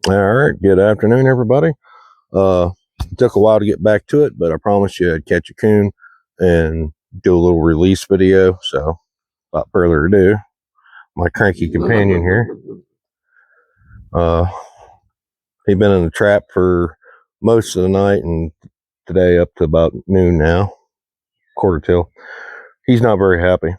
All right, good afternoon, everybody. It took a while to get back to it, but I promised you I'd catch a coon and do a little release video. So, without further ado, my cranky companion here. He'd been in the trap for most of the night, and today up to about noon now, quarter till. He's not very happy.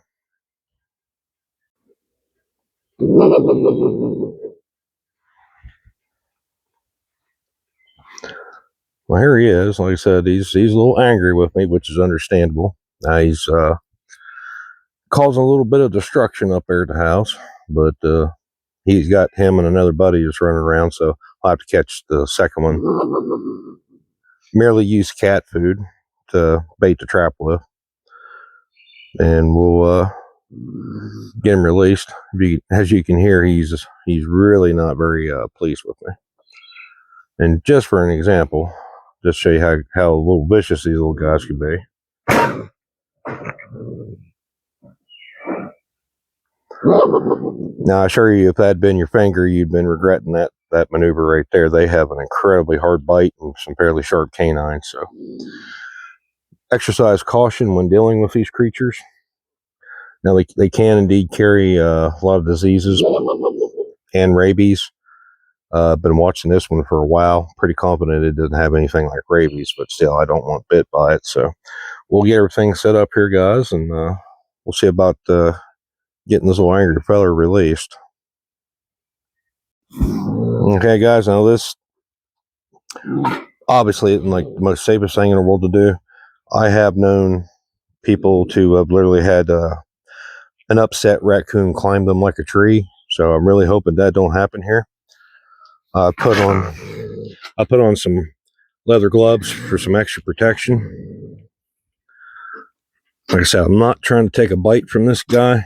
Well, here he is. Like I said, he's a little angry with me, which is understandable. He's causing a little bit of destruction up there at the house, but he's got him and another buddy just running around, so I'll have to catch the second one. Merely use cat food to bait the trap with, and we'll get him released. As you can hear, he's really not very pleased with me. And just for an example, just show you how a little vicious these little guys can be. Now, I assure you, if that had been your finger, you'd been regretting that maneuver right there. They have an incredibly hard bite and some fairly sharp canines, so exercise caution when dealing with these creatures. Now, they can indeed carry a lot of diseases and rabies. Been watching this one for a while. Pretty confident it doesn't have anything like rabies, but still, I don't want bit by it. So we'll get everything set up here, guys, and we'll see about getting this little angry fella released. Okay, guys, now this obviously isn't like the most safest thing in the world to do. I have known people to have literally had an upset raccoon climb them like a tree, so I'm really hoping that don't happen here. I put on some leather gloves for some extra protection. Like I said, I'm not trying to take a bite from this guy.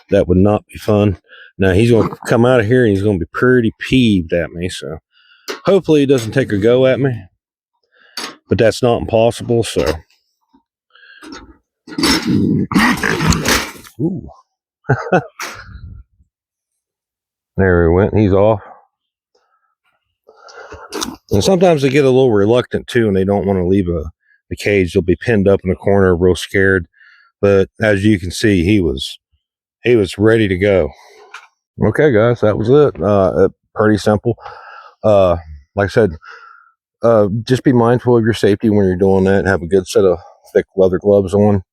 That would not be fun. Now, he's going to come out of here and he's going to be pretty peeved at me, so hopefully he doesn't take a go at me, but that's not impossible, so. Ooh. There he went. He's off. And sometimes they get a little reluctant too, and they don't want to leave the cage. They'll be pinned up in a corner, real scared. But as you can see, he was ready to go. Okay, guys, that was it. Pretty simple. Like I said, just be mindful of your safety when you're doing that. Have a good set of thick leather gloves on.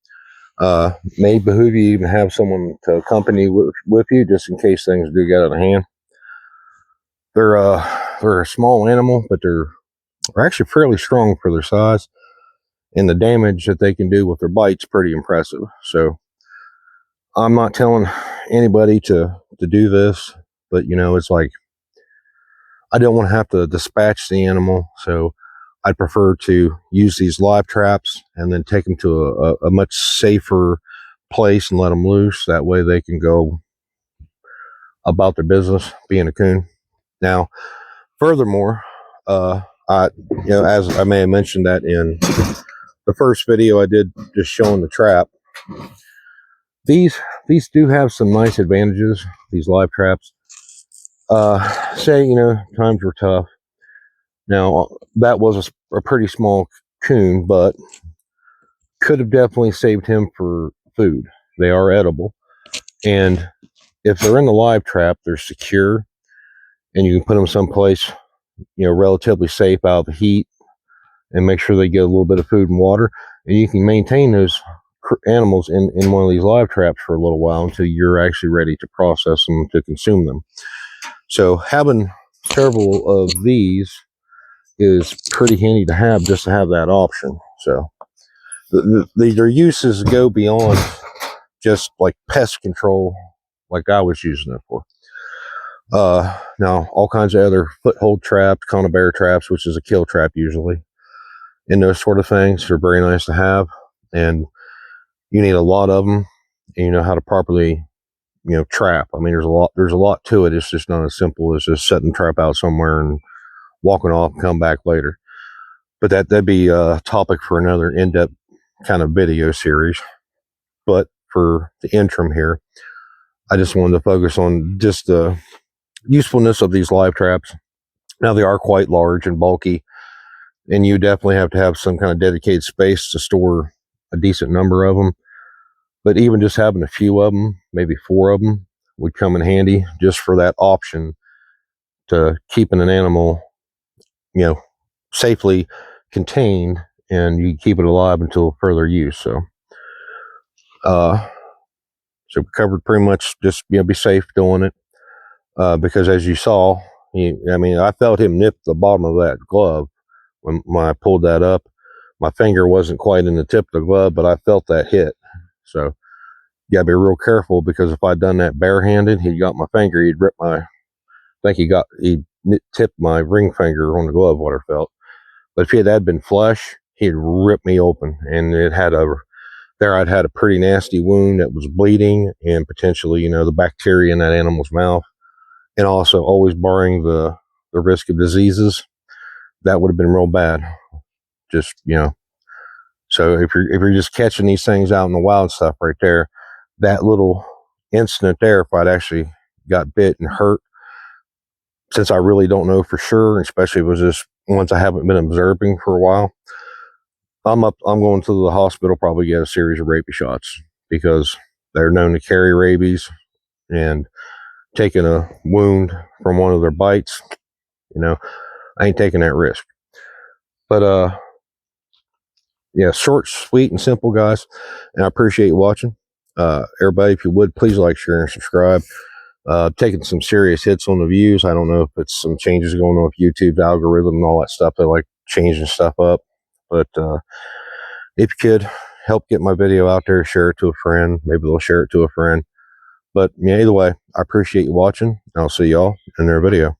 May behoove you even have someone to accompany with you, just in case things do get out of hand. They're a small animal, but they're actually fairly strong for their size, and the damage that they can do with their bites pretty impressive. So I'm not telling anybody to do this, but it's like I don't want to have to dispatch the animal, so I'd prefer to use these live traps and then take them to a much safer place and let them loose. That way they can go about their business being a coon. Now, furthermore, as I may have mentioned that in the first video I did just showing the trap, these do have some nice advantages, these live traps. Say, times were tough. Now, that was a pretty small coon, but could have definitely saved him for food. They are edible. And if they're in the live trap, they're secure, and you can put them someplace, relatively safe out of the heat, and make sure they get a little bit of food and water. And you can maintain those animals in one of these live traps for a little while until you're actually ready to process them, to consume them. So having several of these is pretty handy to have, just to have that option. So their uses go beyond just like pest control, like I was using it for. Now, all kinds of other foothold traps, conibear traps, which is a kill trap usually, and those sort of things are very nice to have. And you need a lot of them, and you know how to properly trap. I mean, there's a lot to it. It's just not as simple as just setting trap out somewhere and walking off and come back later. But that'd be a topic for another in-depth kind of video series. But for the interim here, I just wanted to focus on just the usefulness of these live traps Now they are quite large and bulky, and you definitely have to have some kind of dedicated space to store a decent number of them. But even just having a few of them, maybe 4 of them, would come in handy just for that option to keeping an animal, you know, safely contained, and you keep it alive until further use. Uh, so we covered pretty much just, you know, be safe doing it, because as you saw, I mean, I felt him nip the bottom of that glove when I pulled that up. My finger wasn't quite in the tip of the glove, but I felt that hit. So you gotta be real careful, because if I'd done that barehanded, he got my finger, he'd rip my, I think he tipped my ring finger on the glove, what I felt. But if it had been flush, he'd rip me open, and I'd had a pretty nasty wound that was bleeding, and potentially, you know, the bacteria in that animal's mouth, and also always barring the risk of diseases, that would have been real bad. Just, you know, so if you're just catching these things out in the wild stuff right there, that little incident there, if I'd actually got bit and hurt, since I really don't know for sure, especially if it was just ones I haven't been observing for a while, I'm going to the hospital, probably get a series of rabies shots, because they're known to carry rabies, and taking a wound from one of their bites, you know, I ain't taking that risk. But yeah, short, sweet, and simple, guys. And I appreciate you watching. Everybody, if you would, please like, share, and subscribe. Taking some serious hits on the views. I don't know if it's some changes going on with YouTube's algorithm and all that stuff. They like changing stuff up. But if you could help get my video out there, share it to a friend. Maybe they'll share it to a friend. But yeah, either way, I appreciate you watching. I'll see y'all in their video.